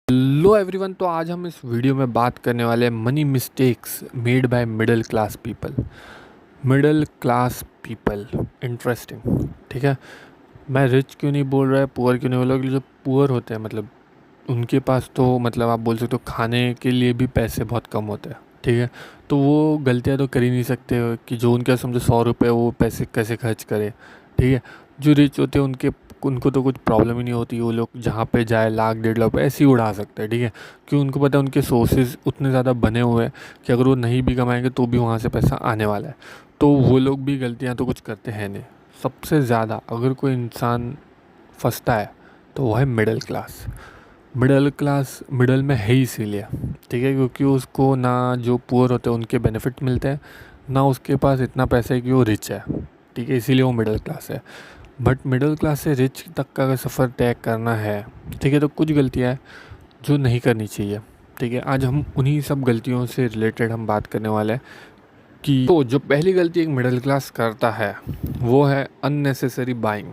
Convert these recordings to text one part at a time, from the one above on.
Hello everyone. तो आज हम इस वीडियो में बात करने वाले हैं money mistakes made by middle class people. Middle class people interesting, ठीक है। मैं रिच क्यों नहीं बोल रहा है, पुअर क्यों नहीं बोल रहा, क्योंकि जो पुअर होते हैं मतलब उनके पास तो मतलब आप बोल सकते हो खाने के लिए भी पैसे बहुत कम होते हैं, ठीक है। तो वो गलतियाँ तो कर ही नहीं सकते कि जो उनके समझो 100 रुपये वो पैसे कैसे खर्च करे, ठीक है। जो रिच होते हैं उनको तो कुछ प्रॉब्लम ही नहीं होती, वो लोग जहाँ पे जाए लाख 1.5 लाख ऐसे ही उड़ा सकते हैं, ठीक है। क्योंकि उनको पता है उनके सोर्सेज उतने ज़्यादा बने हुए हैं कि अगर वो नहीं भी कमाएंगे तो भी वहाँ से पैसा आने वाला है। तो वो लोग भी गलतियाँ तो कुछ करते हैं नहीं। सबसे ज़्यादा अगर कोई इंसान फंसता है तो वो है middle class. Middle class middle में है ही इसीलिए, ठीक है, क्योंकि उसको ना जो पुअर होते हैं उनके बेनिफिट मिलते हैं, ना उसके पास इतना पैसा है कि वो रिच है, ठीक है, इसीलिए वो मिडिल क्लास है। बट मिडिल क्लास से रिच तक का अगर सफ़र तय करना है, ठीक है, तो कुछ गलतियाँ हैं जो नहीं करनी चाहिए, ठीक है। आज हम उन्हीं सब गलतियों से रिलेटेड हम बात करने वाले हैं कि तो जो पहली गलती एक मिडिल क्लास करता है वो है अननेसेसरी बाइंग।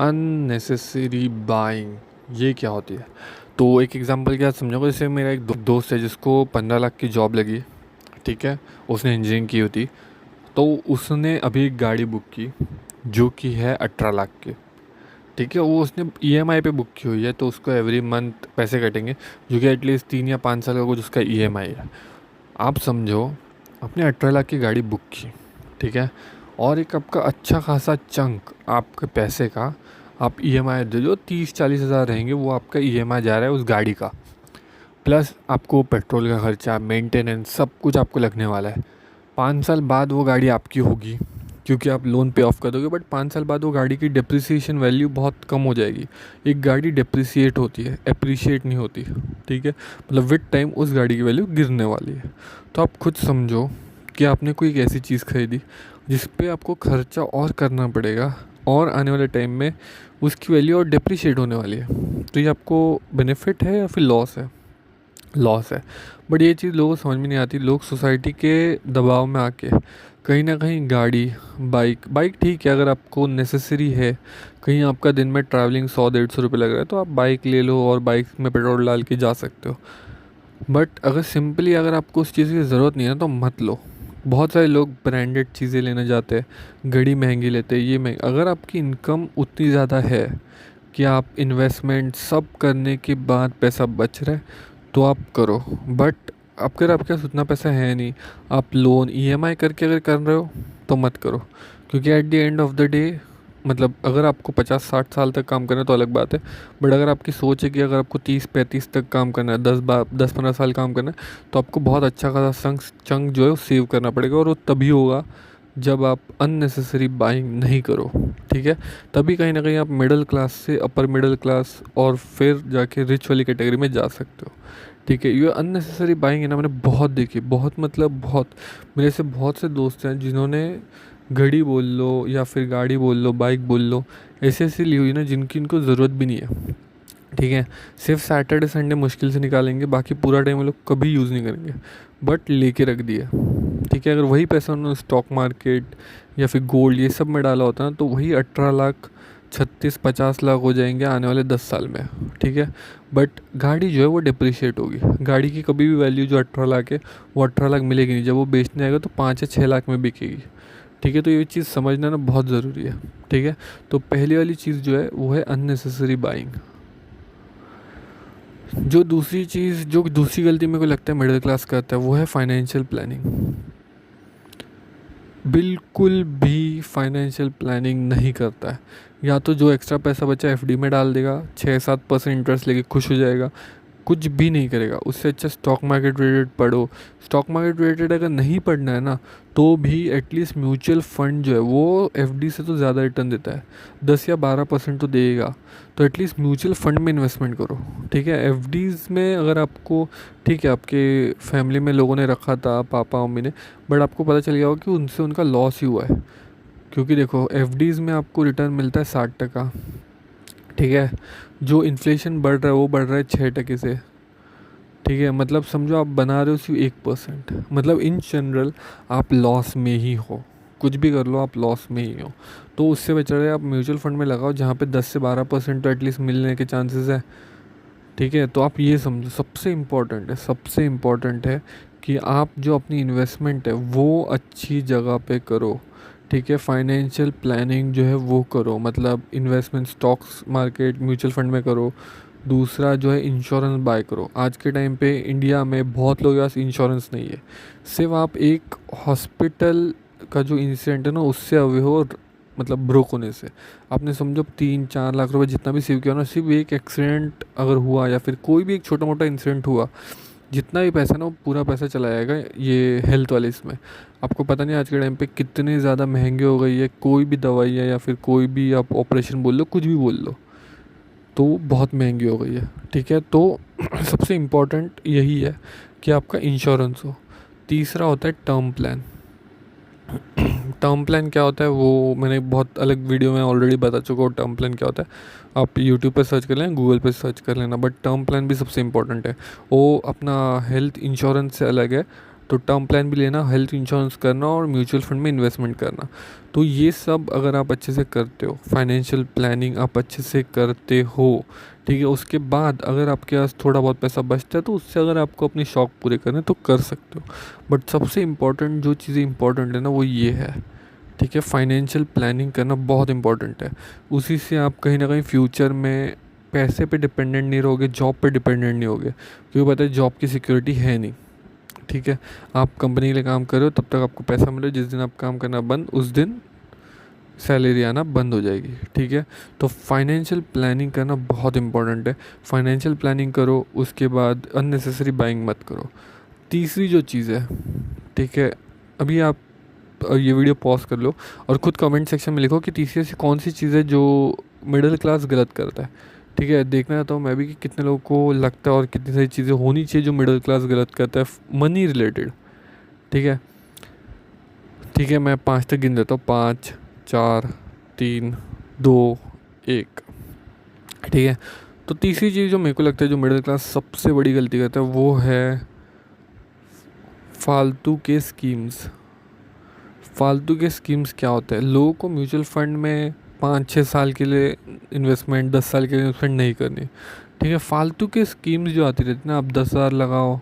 अननेसेसरी बाइंग ये क्या होती है? तो एक एग्जांपल क्या समझोगे, जैसे मेरा एक दोस्त है जिसको 15 लाख की जॉब लगी, ठीक है, उसने इंजीनियरिंग की होती। तो उसने अभी एक गाड़ी बुक की जो कि है 18 लाख की, ठीक है। वो उसने ईएमआई पे बुक की हुई है, तो उसको एवरी मंथ पैसे कटेंगे जो कि एटलीस्ट 3 या 5 साल का कुछ उसका ईएमआई है। आप समझो, आपने 18 लाख की गाड़ी बुक की, ठीक है, और एक आपका अच्छा खासा चंक आपके पैसे का आप ईएमआई दे दो, 30-40 हज़ार रहेंगे, वो आपका ईएमआई जा रहा है उस गाड़ी का। प्लस आपको पेट्रोल का खर्चा, मेंटेनेंस, सब कुछ आपको लगने वाला है। 5 साल बाद वो गाड़ी आपकी होगी क्योंकि आप लोन पे ऑफ कर दोगे, बट 5 साल बाद वो गाड़ी की डिप्रिसिएशन वैल्यू बहुत कम हो जाएगी। एक गाड़ी डिप्रिसिएट होती है, एप्रिशिएट नहीं होती, ठीक है। मतलब विद टाइम उस गाड़ी की वैल्यू गिरने वाली है। तो आप खुद समझो कि आपने कोई एक ऐसी चीज़ खरीदी जिस पे आपको खर्चा और करना पड़ेगा और आने वाले टाइम में उसकी वैल्यू और डिप्रिशिएट होने वाली है। तो ये आपको बेनिफिट है या फिर लॉस है? लॉस है। बट ये चीज़ लोगों को समझ में नहीं आती। लोग सोसाइटी के दबाव में आके कहीं ना कहीं गाड़ी, बाइक ठीक है अगर आपको नेसेसरी है, कहीं आपका दिन में ट्रैवलिंग 100-150 रुपये लग रहा है तो आप बाइक ले लो और बाइक में पेट्रोल डाल के जा सकते हो। बट अगर सिंपली अगर आपको उस चीज़ की ज़रूरत नहीं है तो मत लो। बहुत सारे लोग ब्रांडेड चीज़ें लेने जाते हैं, घड़ी महंगी लेते हैं, ये महंगी। अगर आपकी इनकम उतनी ज़्यादा है कि आप इन्वेस्टमेंट सब करने के बाद पैसा बच रहा है तो आप करो। बट अगर आपके पास उतना पैसा है नहीं, आप लोन ईएमआई करके अगर कर रहे हो तो मत करो। क्योंकि at the end of the day मतलब अगर आपको 50-60 साल तक काम करना है तो अलग बात है। बट अगर आपकी सोच है कि अगर आपको 30-35 तक काम करना है, 10-15 साल काम करना है, तो आपको बहुत अच्छा खासा चंक जो है वो सेव करना पड़ेगा। और वो तभी होगा जब आप अननेसेसरी बाइंग नहीं करो, ठीक है। तभी कहीं ना कहीं आप मिडिल क्लास से अपर मिडिल क्लास और फिर जाके रिच वाली कैटेगरी में जा सकते हो, ठीक है। ये अननेसेसरी बाइंग है ना, मैंने बहुत देखी, बहुत मतलब बहुत। मेरे से बहुत से दोस्त हैं जिन्होंने घड़ी बोल लो या फिर गाड़ी बोल लो, बाइक बोल लो, ऐसी ऐसी ली हुई ना जिनकी इनको ज़रूरत भी नहीं है, ठीक है। सिर्फ सैटरडे संडे मुश्किल से निकालेंगे, बाकी पूरा टाइम वो लोग कभी यूज़ नहीं करेंगे, बट लेके रख दिया, ठीक है। अगर वही पैसा उन्होंने स्टॉक मार्केट या फिर गोल्ड ये सब में डाला होता ना तो वही 18 लाख 36-50 लाख हो जाएंगे आने वाले 10 साल में, ठीक है। बट गाड़ी जो है वो डिप्रिशिएट होगी। गाड़ी की कभी भी वैल्यू जो 18 लाख है वो 18 लाख मिलेगी नहीं, जब वो बेचने आएगा तो 5 या 6 लाख में बिकेगी, ठीक है। तो ये चीज़ समझना ना बहुत ज़रूरी है, ठीक है। तो पहली वाली चीज़ जो है वो है अननेसेसरी बाइंग। जो दूसरी चीज़, जो दूसरी गलती मेरे को लगता है मिडिल क्लास करता है वो है फाइनेंशियल प्लानिंग। बिल्कुल भी फाइनेंशियल प्लानिंग नहीं करता है। या तो जो एक्स्ट्रा पैसा बचा एफडी में डाल देगा, 6-7% इंटरेस्ट लेके खुश हो जाएगा, कुछ भी नहीं करेगा। उससे अच्छा स्टॉक मार्केट रिलेटेड पढ़ो। स्टॉक मार्केट रिलेटेड अगर नहीं पढ़ना है ना तो भी एटलीस्ट म्यूचुअल फंड जो है वो एफडी से तो ज़्यादा रिटर्न देता है, 10 या 12% तो देगा। तो एटलीस्ट म्यूचुअल फंड में इन्वेस्टमेंट करो, ठीक है। एफडीज़ में अगर आपको, ठीक है, आपके फैमिली में लोगों ने रखा था, पापा मम्मी ने, बट आपको पता चल गया हो कि उनसे उनका लॉस ही हुआ है। क्योंकि देखो एफडीज़ में आपको रिटर्न मिलता है 60%, ठीक है। जो इन्फ्लेशन बढ़ रहा है वो बढ़ रहा है 6% से, ठीक है। मतलब समझो आप बना रहे हो सिर्फ 1%, मतलब इन जनरल आप लॉस में ही हो। कुछ भी कर लो आप लॉस में ही हो। तो उससे बेटर है आप म्यूचुअल फंड में लगाओ जहाँ पे 10 से 12% तो एटलीस्ट मिलने के चांसेस है, ठीक है। तो आप ये समझो, सबसे इम्पोर्टेंट है कि आप जो अपनी इन्वेस्टमेंट है वो अच्छी जगह पे करो। ठीक है, फाइनेंशियल प्लानिंग जो है वो करो, मतलब investment stocks market mutual fund में करो। दूसरा जो है इंश्योरेंस बाय करो। आज के टाइम पे इंडिया में बहुत लोगों के पास इंश्योरेंस नहीं है। सिर्फ आप एक हॉस्पिटल का जो इंसिडेंट है ना उससे अवे हो, मतलब ब्रोक होने से। आपने समझो 3-4 लाख रुपए जितना भी सेव किया ना, सिर्फ एक एक्सीडेंट अगर हुआ या फिर कोई भी एक छोटा मोटा इंसिडेंट हुआ, जितना भी पैसा ना वो पूरा पैसा चला जाएगा ये हेल्थ वाले इसमें। आपको पता नहीं आज के टाइम पे कितने ज़्यादा महंगे हो गई है कोई भी दवाई है, या फिर कोई भी आप ऑपरेशन बोल लो, कुछ भी बोल लो, तो बहुत महंगी हो गई है। ठीक है, तो सबसे इम्पोर्टेंट यही है कि आपका इंश्योरेंस हो। तीसरा होता है टर्म प्लान। टर्म प्लान क्या होता है वो मैंने बहुत अलग वीडियो में ऑलरेडी बता चुका हूँ। टर्म प्लान क्या होता है आप यूट्यूब पर सर्च कर लें, गूगल पे सर्च कर लेना, बट टर्म प्लान भी सबसे इम्पोर्टेंट है। वो अपना हेल्थ इंश्योरेंस से अलग है। तो टर्म प्लान भी लेना, हेल्थ इंश्योरेंस करना और म्यूचुअल फंड में इन्वेस्टमेंट करना। तो ये सब अगर आप अच्छे से करते हो, फाइनेंशियल प्लानिंग आप अच्छे से करते हो, ठीक है, उसके बाद अगर आपके पास थोड़ा बहुत पैसा बचता है तो उससे अगर आपको अपने शौक़ पूरे करने तो कर सकते हो। बट सबसे इम्पॉर्टेंट जो चीज़ें इंपॉर्टेंट है ना वो ये है, ठीक है, फाइनेंशियल प्लानिंग करना बहुत इंपॉर्टेंट है। उसी से आप कहीं ना कहीं फ्यूचर में पैसे पे डिपेंडेंट नहीं रहोगे, जॉब पे डिपेंडेंट नहीं होगे, क्योंकि पता है जॉब की सिक्योरिटी है नहीं। ठीक है, आप कंपनी के लिए काम कर रहे हो तब तक आपको पैसा मिले, जिस दिन आप काम करना बंद उस दिन सैलरी आना बंद हो जाएगी। ठीक है, तो फाइनेंशियल प्लानिंग करना बहुत इंपॉर्टेंट है। फाइनेंशियल प्लानिंग करो, उसके बाद अननेसेसरी बाइंग मत करो। तीसरी जो चीज़ है, ठीक है, अभी आप ये वीडियो पॉज कर लो और खुद कमेंट सेक्शन में लिखो कि तीसरी ऐसी कौन सी चीज़ है जो मिडिल क्लास गलत करता है। ठीक है, देखना चाहता हूँ मैं भी कि कितने लोगों को लगता है और कितनी सारी चीज़ें होनी चाहिए जो मिडिल क्लास गलत करता है मनी रिलेटेड। ठीक है, ठीक है, मैं 5 तक गिन देता हूँ। 5, 4, 3, 2, 1। ठीक है, तो तीसरी चीज़ जो मेरे को लगता है जो मिडिल क्लास सबसे बड़ी गलती करता है वो है फालतू के स्कीम्स। फालतू के स्कीम्स क्या होता है, लोगों को म्यूचुअल फंड में 5-6 साल के लिए इन्वेस्टमेंट, 10 साल के लिए इन्वेस्टमेंट नहीं करनी। ठीक है, फालतू के स्कीम्स जो आती रहती है ना, आप 10,000 लगाओ,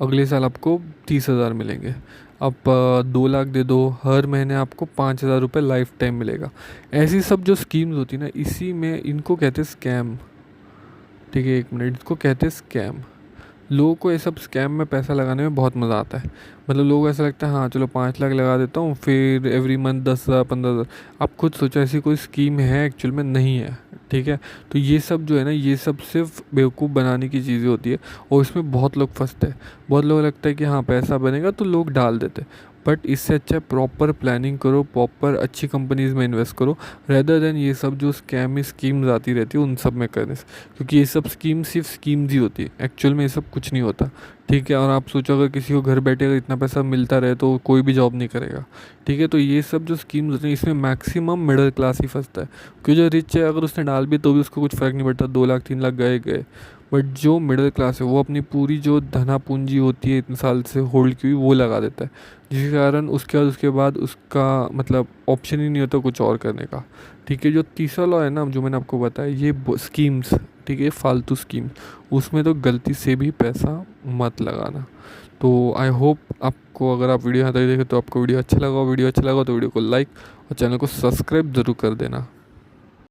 अगले साल आपको 30,000 मिलेंगे। आप 2 लाख दे दो, हर महीने आपको 5,000 रुपये लाइफ टाइम मिलेगा। ऐसी सब जो स्कीम्स होती है ना, इसी में इनको कहते हैं स्कैम। ठीक है, 1 मिनट, इसको कहते हैं स्कैम। लोगों को ये सब स्कैम में पैसा लगाने में बहुत मज़ा आता है। मतलब लोगों को ऐसा लगता है हाँ चलो 5 लाख लगा देता हूँ, फिर एवरी मंथ 10,000 15,000। आप खुद सोचो ऐसी कोई स्कीम है, एक्चुअल में नहीं है। ठीक है, तो ये सब जो है ना, ये सब सिर्फ बेवकूफ़ बनाने की चीज़ें होती है और इसमें बहुत लोग फंसते हैं। बहुत लोग लगता है कि हाँ पैसा बनेगा तो लोग डाल देते हैं, बट इससे अच्छा प्रॉपर प्लानिंग करो, प्रॉपर अच्छी कंपनीज़ में इन्वेस्ट करो, रेदर देन ये सब जो स्कैमी स्कीम्स आती रहती है उन सब में करने से। क्योंकि ये सब स्कीम सिर्फ स्कीम्स ही होती है, एक्चुअल में ये सब कुछ नहीं होता। ठीक है, और आप सोचो अगर किसी को घर बैठे अगर इतना पैसा मिलता रहे तो कोई भी जॉब नहीं करेगा। ठीक है, तो ये सब जो स्कीम्स होती हैं इसमें मैक्सिमम मिडिल क्लास ही फंसता है। क्योंकि जो रिच है अगर उसने डाल भी तो भी उसको कुछ फ़र्क नहीं पड़ता, 2 लाख 3 लाख गए गए। बट जो मिडिल क्लास है वो अपनी पूरी जो धना पूंजी होती है इतने साल से होल्ड की हुई वो लगा देता है, जिसके कारण उसके बाद उसका मतलब ऑप्शन ही नहीं होता कुछ और करने का। ठीक है, जो तीसरा लॉ है ना जो मैंने आपको बताया, ये स्कीम्स, ठीक है, फालतू स्कीम, उसमें तो गलती से भी पैसा मत लगाना। तो आई होप आपको, अगर आप वीडियो यहाँ तक देखें तो आपको वीडियो अच्छा लगा तो वीडियो को लाइक और चैनल को सब्सक्राइब ज़रूर कर देना।